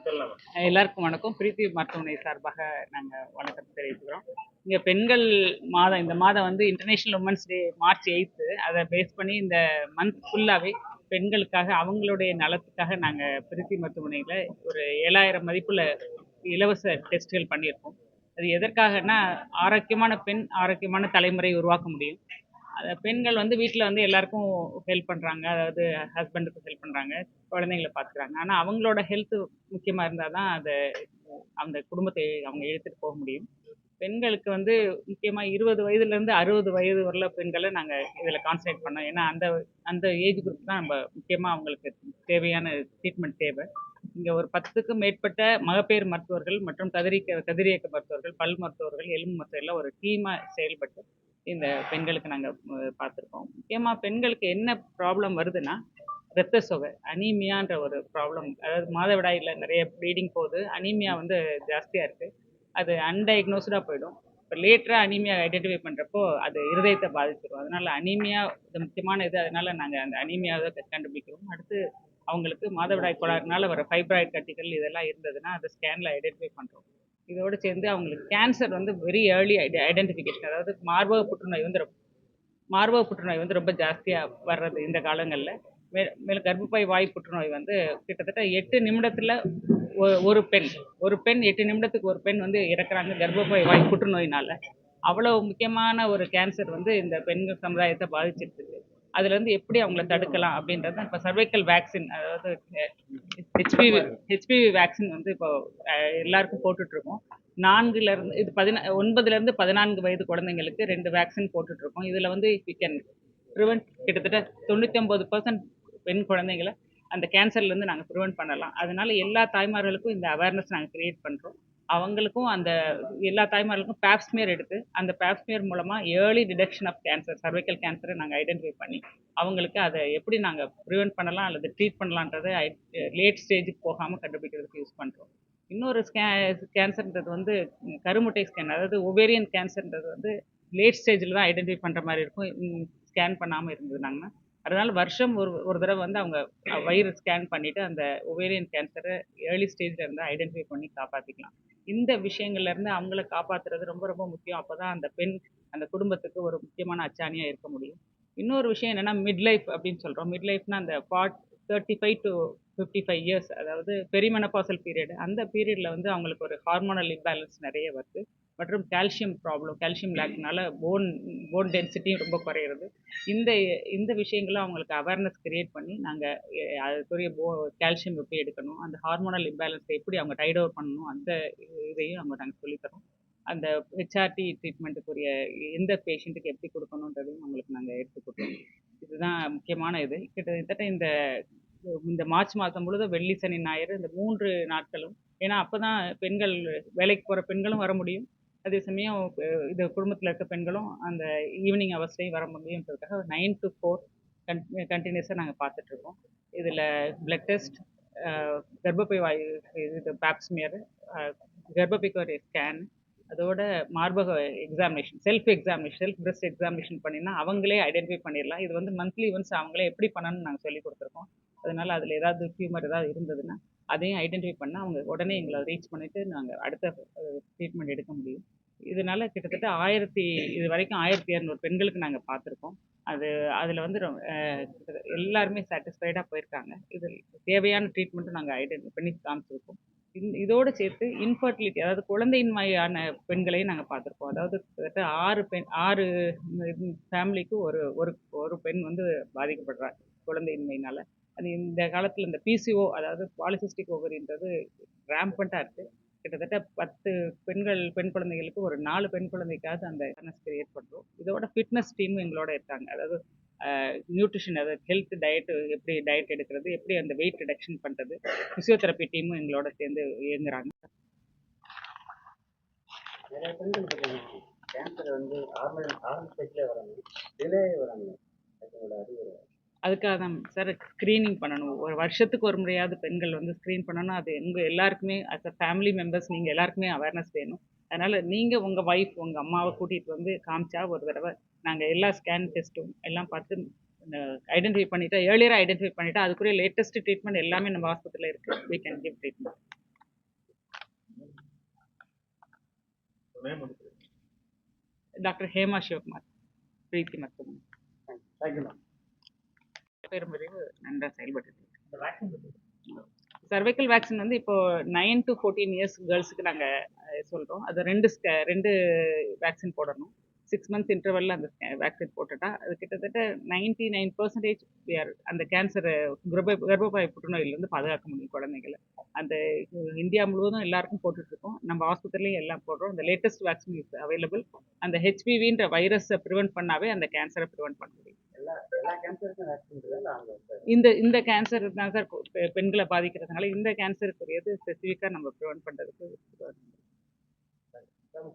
சொல்லலாம். எல்லாருக்கும் வணக்கம். பிரீத்தி மருத்துவமனை சார்பாக நாங்கள் வணக்கத்தை தெரிவிக்கிறோம். இங்கே பெண்கள் மாதம், இந்த மாதம் வந்து international women's day March 8th, அதை பேஸ் பண்ணி இந்த மந்த் ஃபுல்லாகவே பெண்களுக்காக அவங்களுடைய நலத்துக்காக நாங்கள் பிரீத்தி மருத்துவமனையில் ஒரு 7,000 மதிப்புள்ள இலவச டெஸ்ட்கள் பண்ணியிருக்கோம். அது எதற்காகனா, ஆரோக்கியமான பெண் ஆரோக்கியமான தலைமுறை உருவாக்க முடியும். பெண்கள் வந்து வீட்டில் வந்து எல்லாருக்கும் ஹெல்ப் பண்ணுறாங்க, அதாவது ஹஸ்பண்டுக்கு ஹெல்ப் பண்ணுறாங்க, குழந்தைங்கள பார்த்துக்கிறாங்க. ஆனால் அவங்களோட ஹெல்த்து முக்கியமாக இருந்தால் தான் அதை அந்த குடும்பத்தை அவங்க எடுத்துகிட்டு போக முடியும். பெண்களுக்கு வந்து முக்கியமாக 20 வயதுலேருந்து 60 வயது வரல பெண்களை நாங்கள் இதில் கான்சன்ட்ரேட் பண்ணோம். ஏன்னா அந்த அந்த ஏஜ் குரூப் தான் நம்ம முக்கியமாக அவங்களுக்கு தேவையான ட்ரீட்மெண்ட் தேவை. இங்கே ஒரு 10க்கும் மேற்பட்ட மகப்பேறு மருத்துவர்கள் மற்றும் கதிரியக்க மருத்துவர்கள், பல் மருத்துவர்கள், எலும்பு மருத்துவர்கள் ஒரு டீமாக செயல்பட்டு இந்த பெண்களுக்கு நாங்கள் பார்த்துருக்கோம். முக்கியமாக பெண்களுக்கு என்ன ப்ராப்ளம் வருதுன்னா, இரத்த சோகை, அனீமியான்ற ஒரு ப்ராப்ளம். அதாவது மாதவிடாயில் நிறைய ப்ளீடிங் போகுது, அனீமியா வந்து ஜாஸ்தியாக இருக்குது. அது அன்டயக்னோஸ்டாக போயிடும். இப்போ லேட்டராக அனீமியா ஐடென்டிஃபை பண்ணுறப்போ அது இருதயத்தை பாதிச்சிடும். அதனால் அனீமியா இது முக்கியமான இது. அதனால் நாங்கள் அந்த அனீமியாவை கண்டுபிடிக்கிறோம். அடுத்து அவங்களுக்கு மாதவிடாய் கோளாறுனால வர ஃபைப்ராய்டு கட்டிகள் இதெல்லாம் இருந்ததுன்னா அதை ஸ்கேனில் ஐடென்டிஃபை பண்ணுறோம். இதோடு சேர்ந்து அவங்களுக்கு கேன்சர் வந்து வெரி ஏர்லி ஐடென்டிஃபிகேஷன். அதாவது மார்பக புற்றுநோய் வந்து ரொம்ப ஜாஸ்தியாக வர்றது இந்த காலங்களில். மேலும் கர்ப்பப்பை வாய் புற்றுநோய் வந்து கிட்டத்தட்ட 8 நிமிடத்தில் ஒரு பெண் 8 நிமிடத்துக்கு ஒரு பெண் வந்து இறக்குறாங்க கர்ப்பப்பை வாய் புற்றுநோயினால. அவ்வளோ முக்கியமான ஒரு கேன்சர் வந்து இந்த பெண்கள் சமுதாயத்தை பாதிச்சிட்டு இருக்கு. அதுலேருந்து எப்படி அவங்கள தடுக்கலாம் அப்படின்றது இப்போ சர்வைக்கல் வேக்சின், அதாவது ஹெச்பிவி வேக்சின் வந்து இப்போ எல்லாருக்கும் போட்டுட்ருக்கோம். 9லேருந்து 14 வயது குழந்தைங்களுக்கு 2 வேக்சின் போட்டுட்ருக்கோம். இதில் வந்து வி கேன் ப்ரிவென்ட் கிட்டத்தட்ட 99% பெண் குழந்தைங்களை அந்த கேன்சர்லேருந்து நாங்கள் ப்ரிவென்ட் பண்ணலாம். அதனால எல்லா தாய்மார்களுக்கும் இந்த அவேர்னஸ் நாங்கள் கிரியேட் பண்ணுறோம். அவங்களுக்கும் எல்லா தாய்மார்களுக்கும் பேப்ஸ்மியர் எடுத்து அந்த பேப்ஸ்மியர் மூலமாக early detection of cancer, cervical கேன்சரை நாங்கள் ஐடென்டிஃபை பண்ணி அவங்களுக்கு அதை எப்படி நாங்கள் ப்ரிவென்ட் பண்ணலாம் அல்லது ட்ரீட் பண்ணலான்றதை லேட் ஸ்டேஜுக்கு போகாமல் கண்டுபிடிக்கிறதுக்கு யூஸ் பண்ணுறோம். இன்னொரு கேன்சர்ன்றது வந்து கருமுட்டை ஸ்கேன், அதாவது ஒவேரியன் கேன்சர்ன்றது வந்து லேட் ஸ்டேஜில் தான் ஐடென்டிஃபை பண்ணுற மாதிரி இருக்கும், ஸ்கேன் பண்ணாமல் இருந்ததுனாங்கன்னா. அதனால் வருஷம் ஒரு தடவை வந்து அவங்க வயிறு ஸ்கேன் பண்ணிவிட்டு அந்த ஒவேரியன் கேன்சரை ஏர்லி ஸ்டேஜில் இருந்து ஐடென்டிஃபை பண்ணி காப்பாற்றிக்கலாம். இந்த விஷயங்கள்லேருந்து அவங்கள காப்பாற்றுறது ரொம்ப ரொம்ப முக்கியம். அப்போ தான் அந்த பெண் அந்த குடும்பத்துக்கு ஒரு முக்கியமான அச்சாணியாக இருக்க முடியும். இன்னொரு விஷயம் என்னென்னா, மிட் லைஃப் அப்படின்னு சொல்கிறோம். மிட் லைஃப்னா அந்த 35 to 55 இயர்ஸ், அதாவது பெரிமெனபாசல் பீரியட். அந்த பீரியடில் வந்து அவங்களுக்கு ஒரு ஹார்மோனல் இம்பேலன்ஸ் நிறைய வருது, மற்றும் கால்சியம் லேக்னால போன் டென்சிட்டியும் ரொம்ப குறையிறது. இந்த விஷயங்களும் அவங்களுக்கு அவேர்னஸ் கிரியேட் பண்ணி நாங்கள் அதுக்குரிய கால்சியம் எப்படி எடுக்கணும், அந்த ஹார்மோனல் இம்பேலன்ஸை எப்படி அவங்க டைட் ஓவர் பண்ணணும், அந்த இதையும் நாங்கள் சொல்லித்தரோம். அந்த ஹெச்ஆர்டி ட்ரீட்மெண்ட்டுக்குரிய எந்த பேஷண்ட்டுக்கு எப்படி கொடுக்கணுன்றதையும் அவங்களுக்கு நாங்கள் எடுத்து கொடுத்தோம். இதுதான் முக்கியமான இது. கிட்டத்தட்ட இந்த மார்ச் மாதம் முழுதும் வெள்ளி, சனி, ஞாயிறு இந்த 3 நாட்களும், ஏன்னா அப்போ தான் பெண்கள் வேலைக்கு போகிற பெண்களும் வர முடியும், அதே சமயம் இது குடும்பத்தில் இருக்க பெண்களும் அந்த ஈவினிங் ஹவர்ஸ்லையும் வர முடியுன்றதுக்காக 9 to 4 கண்டினியூஸாக நாங்கள் பார்த்துட்ருக்கோம். இதில் பிளட் டெஸ்ட், கர்ப்பப்பை வாயு இது பேப்ஸ்மியர், கர்ப்பப்பைக்கு ஒரு ஸ்கேன், அதோட மார்பக எக்ஸாமினேஷன், செல்ஃப் பிரெஸ்ட் எக்ஸாமினேஷன் பண்ணினா அவங்களே ஐடென்டிஃபை பண்ணிடலாம். இது வந்து மந்த்லி ஒன்ஸ் அவங்களே எப்படி பண்ணணும்னு நாங்கள் சொல்லி கொடுத்துருக்கோம். அதனால் அதில் ஏதாவது டியூமர் ஏதாவது இருந்ததுன்னா அதையும் ஐடென்டிஃபை பண்ணால் அவங்க உடனே எங்களை ரீச் பண்ணிவிட்டு நாங்கள் அடுத்த ட்ரீட்மெண்ட் எடுக்க முடியும். இதனால் கிட்டத்தட்ட இது வரைக்கும் 1200 பெண்களுக்கு நாங்கள் பார்த்துருக்கோம். அதில் வந்து எல்லாருமே சாட்டிஸ்ஃபைடாக போயிருக்காங்க. இதில் தேவையான ட்ரீட்மெண்ட்டும் நாங்கள் ஐடென்டிஃபை பண்ணி காமிச்சிருக்கோம். இதோடு சேர்த்து இன்ஃபர்டிலிட்டி, அதாவது குழந்தையின்மையான பெண்களையும் நாங்கள் பார்த்துருக்கோம். அதாவது கிட்டத்தட்ட 6 ஃபேமிலிக்கு ஒரு பெண் வந்து பாதிக்கப்படுறாங்க குழந்தையின்மையினால். அது இந்த காலத்தில் இந்த பிசிஓ, அதாவது பாலிசிஸ்டிக் ஓவரின்றது ரேம்பண்ட்டாக இருக்குது. கிட்டத்தட்ட 10 பெண் குழந்தைகளுக்கு ஒரு 4 பெண் குழந்தைக்காவது அந்த அவேர்னஸ் கிரியேட் பண்ணுறோம். இதோட ஃபிட்னஸ் டீமும் எங்களோட இருக்காங்க. அதாவது நியூட்ரிஷன், அதாவது ஹெல்த் டயட்டு, எப்படி டயட் எடுக்கிறது, எப்படி அந்த வெயிட் ரிடக்ஷன் பண்ணுறது, ஃபிசியோதெரப்பி டீமும் எங்களோட சேர்ந்து இயங்குறாங்க. நிறைய பெண்கள் கேன்சர் வந்து ஆரம்பத்தில் வராங்க, டிலே வராங்க, அதோட அறிவுரை அதுக்காக தான் சார் ஸ்க்ரீனிங் பண்ணணும். ஒரு வருஷத்துக்கு ஒரு முறையாவது பெண்கள் வந்து ஸ்க்ரீன் பண்ணணும். அது எல்லாருக்குமே அஸ் அ ஃபேமிலி மெம்பர்ஸ் நீங்கள் எல்லாருக்குமே அவேர்னஸ் வேணும். அதனால் நீங்கள் உங்கள் ஒய்ஃப், உங்கள் அம்மாவை கூட்டிகிட்டு வந்து காமிச்சா ஒரு தடவை நாங்கள் எல்லா ஸ்கேன் டெஸ்ட்டும் எல்லாம் பார்த்து ஐடென்டிஃபை பண்ணிவிட்டு, ஏர்லியராக ஐடென்டிஃபை பண்ணிவிட்டு அதுக்குரிய லேட்டஸ்ட் ட்ரீட்மெண்ட் எல்லாமே நம்ம ஹாஸ்பிட்டலில் இருக்குது. We can give treatment. Doctor Hema Sivakumar, Preethi மருத்துவமனை. Thank you ma'am. பெரும்பிரிவு நன்றாக செயல்பட்டு இந்த வேக்சின் பற்றி சர்வைக்கல் வேக்சின் வந்து இப்போ 9 to 14 இயர்ஸ் கேர்ள்ஸுக்கு நாங்கள் சொல்கிறோம். அது ரெண்டு வேக்சின் போடணும். 6 months இன்டர்வலில் அந்த வேக்சின் போட்டுட்டா அது கிட்டத்தட்ட 99% அந்த கேன்சர் கர்ப்பப்பை புற்றுநோயிலிருந்து பாதுகாக்க முடியும் குழந்தைகளை. அந்த இந்தியா முழுவதும் எல்லாருக்கும் போட்டுட்ருக்கோம். நம்ம ஆஸ்பத்திரிலையும் எல்லாம் போடுறோம். இந்த லேட்டஸ்ட் வேக்சின் இஸ் அவைலபிள். அந்த ஹெச்பிவின்ற வைரஸை ப்ரிவென்ட் பண்ணாவே அந்த கேன்சரை ப்ரிவென்ட் பண்ண முடியும். எல்லா கேன்சருக்கும் வேக்சின் இருக்குதா அங்கே? இந்த கேன்சர் தான் சார் பெண்களை பாதிக்கிறதுனால இந்த கேன்சருக்குரியது ஸ்பெசிஃபிக்காக நம்ம ப்ரிவென்ட் பண்ணுறதுக்கு.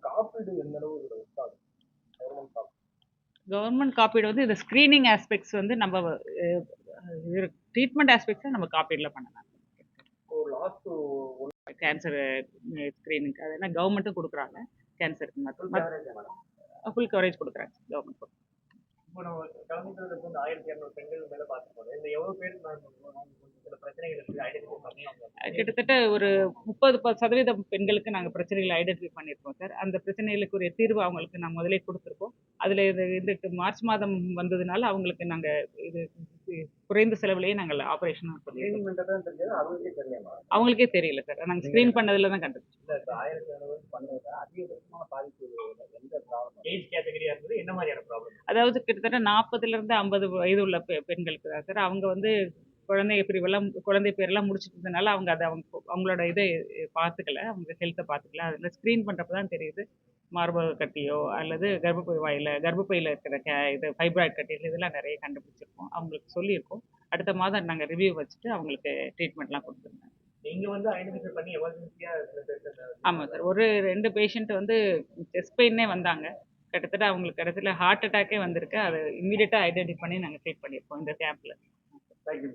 காப்பீடு எந்த அளவு கவர்மெண்ட் காப்பீடு வந்து இந்த ஸ்க்ரீனிங் ஆஸ்பெக்ட்ஸ் வந்து நம்ம ட்ரீட்மெண்ட் ஆஸ்பெக்ட்ஸை நம்ம காப்பீடில் பண்ணலாம். கேன்சர் ஸ்க்ரீனிங் அது என்ன கவர்மெண்ட்டும் கொடுக்குறாங்க. கேன்சருக்கு மட்டும் ஃபுல் கவரேஜ் கொடுக்குறாங்க கவர்மெண்ட். இப்போ நம்ம கலந்துக்கிறதுக்கு வந்து 1200 பெண்கள் மேலே பார்த்துக்கோங்க. இந்த எவ்வளோ பேர் சில பிரச்சனைகளுக்கு ஐடென்டிஃபை பண்ணி அவங்க கிட்டத்தட்ட ஒரு 30% பெண்களுக்கு நாங்கள் பிரச்சனைகளை ஐடென்டிஃபை பண்ணியிருக்கோம் சார். அந்த பிரச்சனைகளுக்கு ஒரு தீர்வு அவங்களுக்கு நான் முதலே கொடுத்துருக்கோம். அதில் இது மார்ச் மாதம் வந்ததுனால அவங்களுக்கு நாங்கள் இது குறைந்த செலவுலேயே நாங்கள் ஆப்ரேஷன் பண்ணியிருக்கோம். அவங்களுக்கே தெரியல சார். நாங்கள் ஸ்க்ரீன் பண்ணதில் தான் கண்டுபிடிச்சோம். 1200 பண்ணது அதிகபட்சமான பாதிப்பு எந்த ப்ராப்ளம் ஏஜ் கேட்டகரியாக இருந்தது, என்ன மாதிரியான ப்ராப்ளம்? அதாவது கிட்டத்தட்ட 40லேருந்து 50 வயது உள்ள பெண்களுக்கு தான் சார். அவங்க வந்து குழந்தை பேரெல்லாம் முடிச்சுட்டு இருந்தனால அவங்க அதை அவங்களோட இதை பார்த்துக்கல, அவங்க ஹெல்த்தை பார்த்துக்கல. அதில் ஸ்க்ரீன் பண்ணுறப்ப தான் தெரியுது மார்பக கட்டியோ அல்லது கர்ப்பப்பையில் இருக்கிற இது ஃபைப்ராய்ட் கட்டிகள் இதெல்லாம் நிறைய கண்டுபிடிச்சிருக்கோம். அவங்களுக்கு சொல்லியிருக்கோம். அடுத்த மாதம் நாங்கள் ரிவ்யூ வச்சுட்டு அவங்களுக்கு ட்ரீட்மெண்ட்லாம் கொடுத்துருந்தோம். நீங்கள் வந்து ஐடென்டிஃபை பண்ணி எமர்ஜென்சியாக? ஆமாம் சார். ஒரு 2 பேஷண்ட் வந்து செஸ்ட் பெயின்னே வந்தாங்க. கிட்டத்தட்ட அவங்களுக்கு இடத்துல ஹார்ட் அட்டாக்கே வந்திருக்கு. அதை இம்மீடியட்டாக ஐடென்டிஃபை பண்ணி நாங்கள் ட்ரீட் பண்ணியிருக்கோம் இந்த கேம்பில். Thank you.